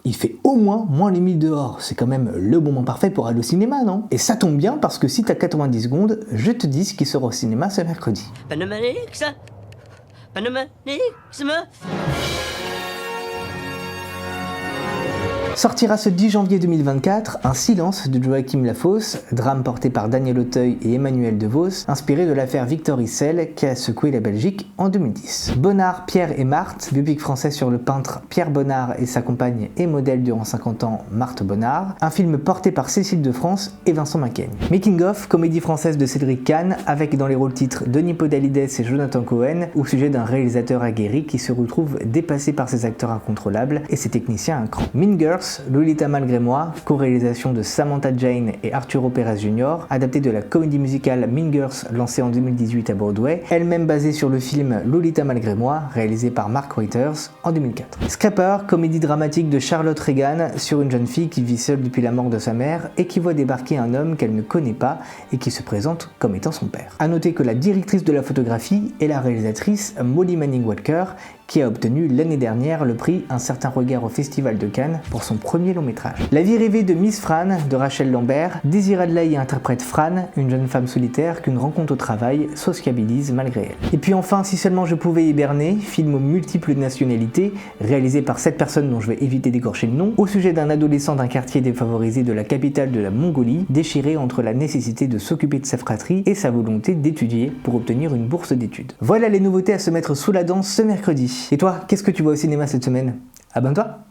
Il fait au moins -1000 dehors, c'est quand même le moment parfait pour aller au cinéma, non? Et ça tombe bien parce que si t'as 90 secondes, je te dis ce qui sort au cinéma ce mercredi. Panamanix, Sortira ce 10 janvier 2024 Un silence de Joachim Lafosse, drame porté par Daniel Auteuil et Emmanuel DeVos, inspiré de l'affaire Victor Issel qui a secoué la Belgique en 2010. Bonnard, Pierre et Marthe, biopic français sur le peintre Pierre Bonnard et sa compagne et modèle durant 50 ans Marthe Bonnard, un film porté par Cécile de France et Vincent Macaigne. Making of, comédie française de Cédric Kahn, avec dans les rôles titres Denis Podalides et Jonathan Cohen, au sujet d'un réalisateur aguerri qui se retrouve dépassé par ses acteurs incontrôlables et ses techniciens à un cran. Mean Girls, Lolita malgré moi, co-réalisation de Samantha Jane et Arturo Pérez Jr., adaptée de la comédie musicale Mean Girls lancée en 2018 à Broadway, elle-même basée sur le film Lolita malgré moi, réalisé par Mark Waiters en 2004. Scraper, comédie dramatique de Charlotte Regan sur une jeune fille qui vit seule depuis la mort de sa mère et qui voit débarquer un homme qu'elle ne connaît pas et qui se présente comme étant son père. A noter que la directrice de la photographie est la réalisatrice Molly Manning Walker, qui a obtenu l'année dernière le prix Un certain regard au Festival de Cannes pour son premier long métrage. La vie rêvée de Miss Fran de Rachel Lambert, Daisy Ridley interprète Fran, une jeune femme solitaire qu'une rencontre au travail sociabilise malgré elle. Et puis enfin, Si seulement je pouvais hiberner, film aux multiples nationalités, réalisé par 7 personnes dont je vais éviter d'écorcher le nom, au sujet d'un adolescent d'un quartier défavorisé de la capitale de la Mongolie, déchiré entre la nécessité de s'occuper de sa fratrie et sa volonté d'étudier pour obtenir une bourse d'études. Voilà les nouveautés à se mettre sous la dent ce mercredi. Et toi, qu'est-ce que tu vois au cinéma cette semaine? Abonne-toi!